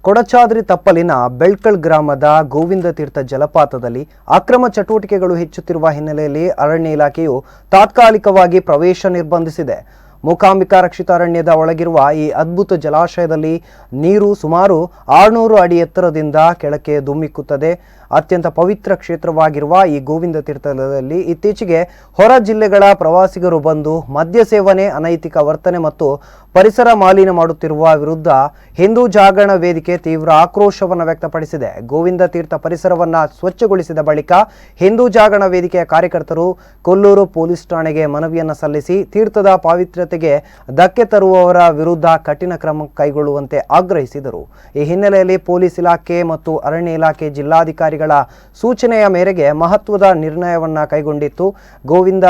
ಕೊಡಚಾದ್ರಿ ತಪ್ಪಲಿನ ಬೆಳ್ಕಲ್ ಗ್ರಾಮದ ಗೋವಿಂದ ತೀರ್ಥ ಜಲಪಾತದಲ್ಲಿ ಅಕ್ರಮ ಚಟುವಟಿಕೆಗಳು ಹೆಚ್ಚುತ್ತಿರುವ ಹಿನ್ನೆಲೆಯಲ್ಲಿ ಅರಣ್ಯ ಇಲಾಖೆಯು ತಾತ್ಕಾಲಿಕವಾಗಿ ಪ್ರವೇಶ ನಿರ್ಬಂಧಿಸಿದೆ. ಮೂಕಾಂಬಿಕಾ ರಕ್ಷಿತ ಅರಣ್ಯದ ಒಳಗಿರುವ ಈ ಅದ್ಭುತ ಜಲಾಶಯದಲ್ಲಿ ನೀರು ಸುಮಾರು 600 ಅಡಿ ಎತ್ತರದಿಂದ ಕೆಳಕ್ಕೆ ಧುಮ್ಮಿಕ್ಕುತ್ತದೆ. ಅತ್ಯಂತ ಪವಿತ್ರ ಕ್ಷೇತ್ರವಾಗಿರುವ ಈ ಗೋವಿಂದ ತೀರ್ಥದಲ್ಲಿ ಇತ್ತೀಚೆಗೆ ಹೊರ ಜಿಲ್ಲೆಗಳ ಪ್ರವಾಸಿಗರು ಬಂದು ಮದ್ಯ ಸೇವನೆ, ಅನೈತಿಕ ವರ್ತನೆ ಮತ್ತು ಪರಿಸರ ಮಾಲಿನ್ಯ ಮಾಡುತ್ತಿರುವ ವಿರುದ್ಧ ಹಿಂದೂ ಜಾಗರಣ ವೇದಿಕೆ ತೀವ್ರ ಆಕ್ರೋಶವನ್ನು ವ್ಯಕ್ತಪಡಿಸಿದೆ. ಗೋವಿಂದ ತೀರ್ಥ ಪರಿಸರವನ್ನು ಸ್ವಚ್ಛಗೊಳಿಸಿದ ಬಳಿಕ ಹಿಂದೂ ಜಾಗರಣ ವೇದಿಕೆಯ ಕಾರ್ಯಕರ್ತರು ಕೊಲ್ಲೂರು ಪೊಲೀಸ್ ಠಾಣೆಗೆ ಮನವಿಯನ್ನು ಸಲ್ಲಿಸಿ ತೀರ್ಥದ ಪಾವಿತ್ರ್ಯತೆಗೆ ಧಕ್ಕೆ ತರುವವರ ವಿರುದ್ಧ ಕಠಿಣ ಕ್ರಮ ಕೈಗೊಳ್ಳುವಂತೆ ಆಗ್ರಹಿಸಿದರು. ಈ ಹಿನ್ನೆಲೆಯಲ್ಲಿ ಪೊಲೀಸ್ ಇಲಾಖೆ ಮತ್ತು ಅರಣ್ಯ ಇಲಾಖೆ ಜಿಲ್ಲಾಧಿಕಾರಿಗಳ ಸೂಚನೆಯ ಮೇರೆಗೆ ಮಹತ್ವದ ನಿರ್ಣಯವನ್ನು ಕೈಗೊಂಡಿತ್ತು. ಗೋವಿಂದ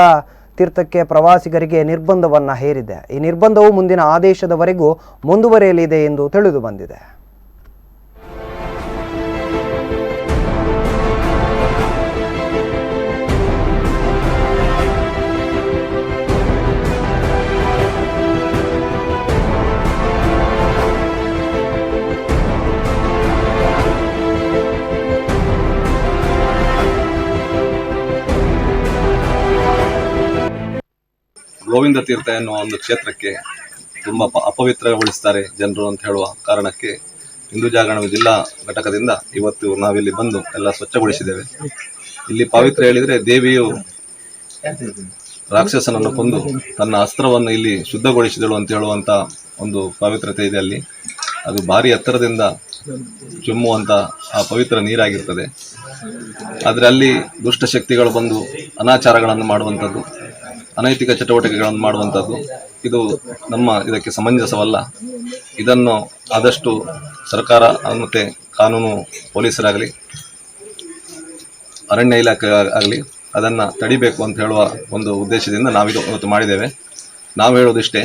ತೀರ್ಥಕ್ಕೆ ಪ್ರವಾಸಿಗರಿಗೆ ನಿರ್ಬಂಧವನ್ನು ಹೇರಿದೆ. ಈ ನಿರ್ಬಂಧವು ಮುಂದಿನ ಆದೇಶದವರೆಗೂ ಮುಂದುವರಿಯಲಿದೆ ಎಂದು ತಿಳಿದು ಬಂದಿದೆ. ಗೋವಿಂದ ತೀರ್ಥ ಎನ್ನುವ ಒಂದು ಕ್ಷೇತ್ರಕ್ಕೆ ತುಂಬ ಅಪವಿತ್ರಗೊಳಿಸ್ತಾರೆ ಜನರು ಅಂತ ಹೇಳುವ ಕಾರಣಕ್ಕೆ ಹಿಂದೂ ಜಾಗರಣ ಜಿಲ್ಲಾ ಘಟಕದಿಂದ ಇವತ್ತು ನಾವಿಲ್ಲಿ ಬಂದು ಎಲ್ಲ ಸ್ವಚ್ಛಗೊಳಿಸಿದ್ದೇವೆ. ಇಲ್ಲಿ ಪಾವಿತ್ರ್ಯ ಹೇಳಿದರೆ ದೇವಿಯು ರಾಕ್ಷಸನನ್ನು ಕೊಂದು ತನ್ನ ಅಸ್ತ್ರವನ್ನು ಇಲ್ಲಿ ಶುದ್ಧಗೊಳಿಸಿದಳು ಅಂತ ಹೇಳುವಂಥ ಒಂದು ಪವಿತ್ರತೆ ಇದೆ. ಅಲ್ಲಿ ಅದು ಭಾರಿ ಎತ್ತರದಿಂದ ಚುಮ್ಮುವಂಥ ಆ ಪವಿತ್ರ ನೀರಾಗಿರ್ತದೆ. ಆದರೆ ಅಲ್ಲಿ ದುಷ್ಟಶಕ್ತಿಗಳು ಬಂದು ಅನಾಚಾರಗಳನ್ನು ಮಾಡುವಂಥದ್ದು, ಅನೈತಿಕ ಚಟುವಟಿಕೆಗಳನ್ನು ಮಾಡುವಂಥದ್ದು ಇದು ಇದಕ್ಕೆ ಸಮಂಜಸವಲ್ಲ. ಇದನ್ನು ಆದಷ್ಟು ಸರ್ಕಾರ ಮತ್ತು ಕಾನೂನು ಪೊಲೀಸರಾಗಲಿ ಅರಣ್ಯ ಇಲಾಖೆ ಆಗಲಿ ಅದನ್ನು ತಡಿಬೇಕು ಅಂತ ಹೇಳುವ ಒಂದು ಉದ್ದೇಶದಿಂದ ಇವತ್ತು ಮಾಡಿದ್ದೇವೆ. ನಾವು ಹೇಳೋದಿಷ್ಟೇ,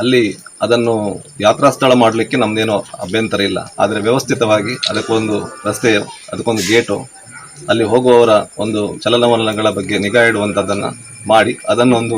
ಅಲ್ಲಿ ಅದನ್ನು ಯಾತ್ರಾ ಸ್ಥಳ ಮಾಡಲಿಕ್ಕೆ ನಮ್ಮದೇನೋ ಅಭ್ಯಂತರ ಇಲ್ಲ. ಆದರೆ ವ್ಯವಸ್ಥಿತವಾಗಿ ಅದಕ್ಕೊಂದು ರಸ್ತೆ, ಅದಕ್ಕೊಂದು ಗೇಟು, ಅಲ್ಲಿ ಹೋಗುವವರ ಒಂದು ಚಲನವಲನಗಳ ಬಗ್ಗೆ ನಿಗಾ ಇಡುವಂಥದ್ದನ್ನು ಮಾಡಿ ಅದನ್ನೊಂದು